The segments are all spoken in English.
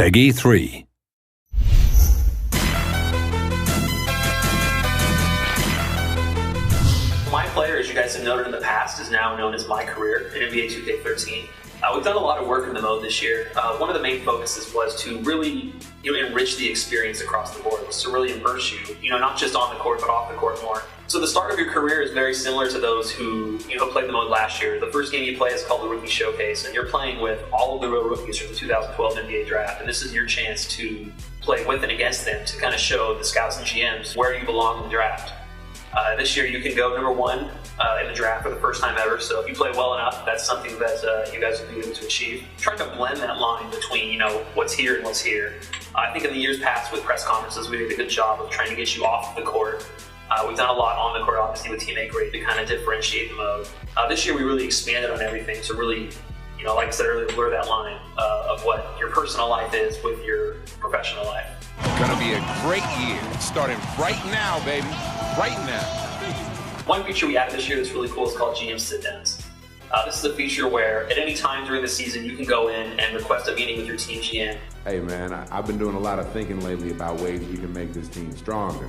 Peggy 3. MyPlayer, as you guys have noted in the past, is now known as MyCAREER in NBA 2K13. We've done a lot of work in the mode this year. One of the main focuses was to really enrich the experience across the board, was to really immerse you, not just on the court, but off the court more. So the start of your career is very similar to those who played the mode last year. The first game you play is called the Rookie Showcase, and you're playing with all of the real rookies from the 2012 NBA draft, and this is your chance to play with and against them to kind of show the scouts and GMs where you belong in the draft. This year you can go number 1 in the draft for the first time ever, so if you play well enough, that's something that you guys will be able to achieve. Trying to blend that line between what's here and what's here. I think in the years past with press conferences we did a good job of trying to get you off the court. We've done a lot on the court, obviously, with Teammate Grade to kind of differentiate the mode. This year we really expanded on everything to really, like I said earlier, blur that line of what your personal life is with your professional life. Gonna be a great year, starting right now, baby, right now. One feature we added this year that's really cool is called GM Sit-Downs. This is a feature where at any time during the season you can go in and request a meeting with your team GM. Hey man, I've been doing a lot of thinking lately about ways we can make this team stronger.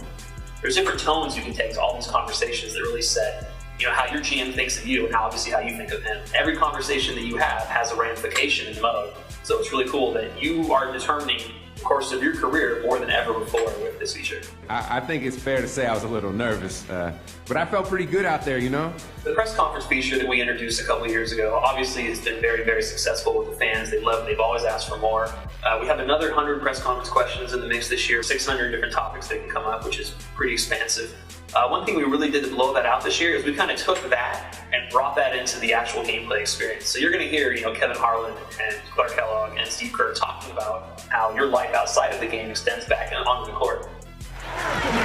There's different tones you can take to all these conversations that really set how your GM thinks of you and obviously how you think of him. Every conversation that you have has a ramification in the mode, so it's really cool that you are determining the course of your career more than ever before with this feature. I think it's fair to say I was a little nervous, but I felt pretty good out there, The press conference feature that we introduced a couple of years ago obviously has been very, very successful with the fans. They love it. They've always asked for more. We have another 100 press conference questions in the mix this year, 600 different topics that can come up, which is pretty expansive. One thing we really did to blow that out this year is we kind of took that and brought that into the actual gameplay experience. So you're going to hear, Kevin Harlan and Clark Kellogg and Steve Kerr talking about how your life outside of the game extends back onto the court.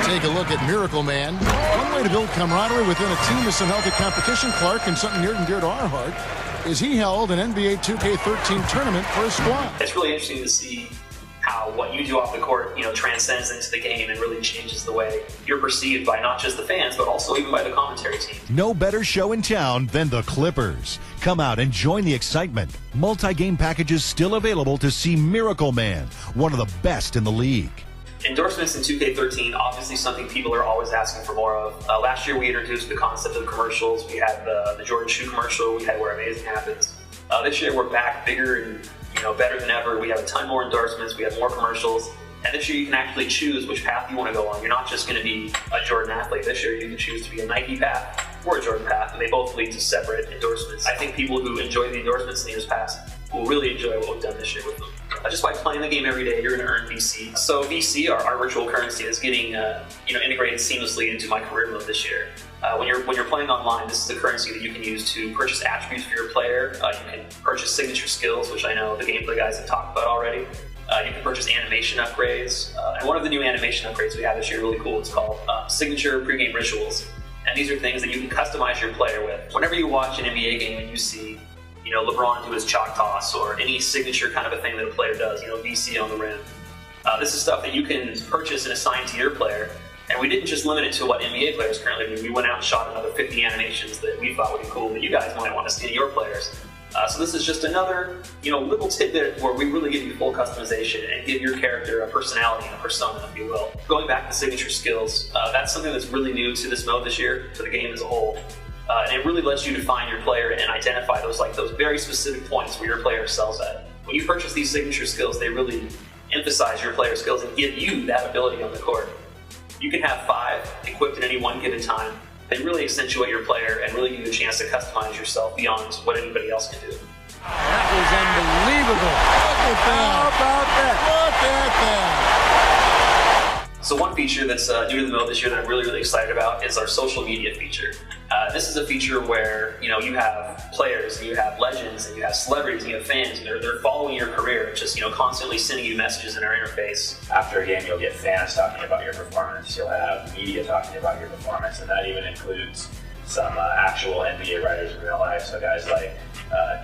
Take a look at Miracle Man. One way to build camaraderie within a team is some healthy competition, Clark, and something near and dear to our heart is he held an NBA 2K13 tournament for his squad. It's really interesting to see how what you do off the court, transcends into the game and really changes the way you're perceived by not just the fans, but also even by the commentary team. No better show in town than the Clippers. Come out and join the excitement. Multi-game packages still available to see Miracle Man, one of the best in the league. Endorsements in 2K13, obviously something people are always asking for more of. Last year we introduced the concept of commercials. We had the Jordan Shoe commercial. We had Where Amazing Happens. This year we're back bigger and better than ever. We have a ton more endorsements. We have more commercials. And this year you can actually choose which path you want to go on. You're not just going to be a Jordan athlete. This year you can choose to be a Nike path or a Jordan path, and they both lead to separate endorsements. I think people who enjoy the endorsements in the years past will really enjoy what we've done this year with them. Just by playing the game every day, you're going to earn VC. So VC, our virtual currency, is getting integrated seamlessly into MyCAREER mode this year. When you're playing online, this is the currency that you can use to purchase attributes for your player. You can purchase signature skills, which I know the gameplay guys have talked about already. You can purchase animation upgrades. And one of the new animation upgrades we have this year, really cool, it's called Signature Pregame Rituals. And these are things that you can customize your player with. Whenever you watch an NBA game and you see LeBron do his chalk toss or any signature kind of a thing that a player does, VC on the rim. This is stuff that you can purchase and assign to your player. And we didn't just limit it to what NBA players currently do. We went out and shot another 50 animations that we thought would be cool that you guys might want to see in your players. So this is just another, little tidbit where we really give you full customization and give your character a personality and a persona, if you will. Going back to signature skills, that's something that's really new to this mode this year, to the game as a whole. And it really lets you define your player and identify those very specific points where your player excels at. When you purchase these signature skills, they really emphasize your player skills and give you that ability on the court. You can have 5 equipped at any one given time. They really accentuate your player and really give you a chance to customize yourself beyond what anybody else can do. That was unbelievable. How about that? Look at that. So one feature that's new to the mode this year that I'm really excited about is our social media feature. This is a feature where you have players, and you have legends, and you have celebrities, and you have fans, and they're following your career, just constantly sending you messages in our interface. After a game, you'll get fans talking about your performance. You'll have media talking about your performance, and that even includes some actual NBA writers in real life. So guys like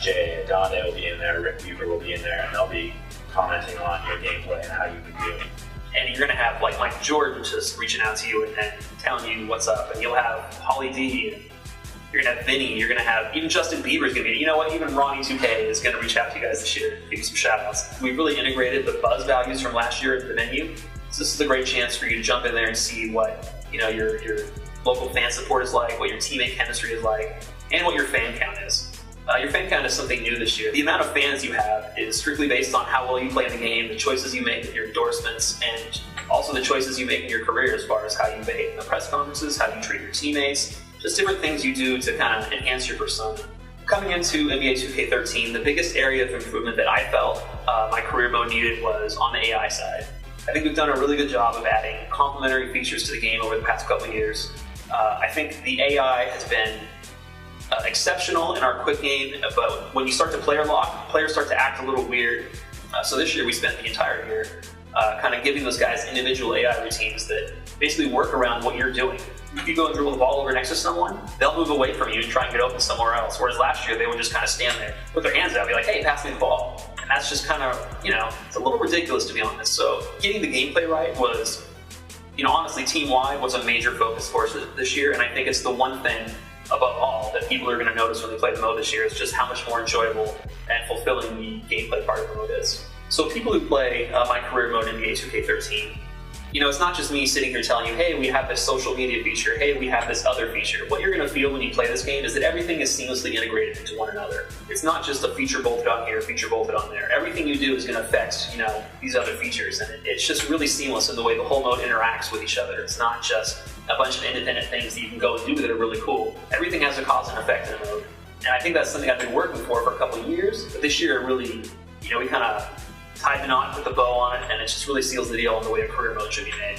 Jay Adonde will be in there, Rick Bucher will be in there, and they'll be commenting on your gameplay and how you can do. And you're going to have like Mike Jordan just reaching out to you and telling you what's up. And you'll have Holly D and You're going to have Vinny. You're going to have even Justin Bieber's going to be. You know what? Even Ronnie2K is going to reach out to you guys this year, give you some shout outs. We've really integrated the buzz values from last year into the menu. So this is a great chance for you to jump in there and see what your local fan support is like, what your teammate chemistry is like, and what your fan count is. Your fan count is something new this year. The amount of fans you have is strictly based on how well you play in the game, the choices you make in your endorsements, and also the choices you make in your career as far as how you behave in the press conferences, how you treat your teammates, just different things you do to kind of enhance your persona. Coming into NBA 2K13, the biggest area of improvement that I felt my career mode needed was on the AI side. I think we've done a really good job of adding complementary features to the game over the past couple of years. I think the AI has been exceptional in our quick game, but when you start to player lock, players start to act a little weird. So this year we spent the entire year kind of giving those guys individual AI routines that basically work around what you're doing. If you go and dribble the ball over next to someone, they'll move away from you and try and get open somewhere else. Whereas last year they would just kind of stand there, put their hands out, be like, hey, pass me the ball. And that's just kind of, it's a little ridiculous to be honest. So getting the gameplay right was, honestly, team-wide was a major focus for us this year, and I think it's the one thing above all that people are going to notice when they play the mode this year is just how much more enjoyable and fulfilling the gameplay part of the mode is. So people who play my career mode in NBA 2K13, it's not just me sitting here telling you, hey, we have this social media feature, hey, we have this other feature. What you're going to feel when you play this game is that everything is seamlessly integrated into one another. It's not just a feature bolted on here, feature bolted on there. Everything you do is going to affect, these other features, and it's just really seamless in the way the whole mode interacts with each other. It's not just a bunch of independent things that you can go and do that are really cool. Everything has a cause and effect in the mode. And I think that's something I've been working for a couple of years, but this year really, we kind of tied the knot, put the bow on it, and it just really seals the deal on the way a career mode should be made.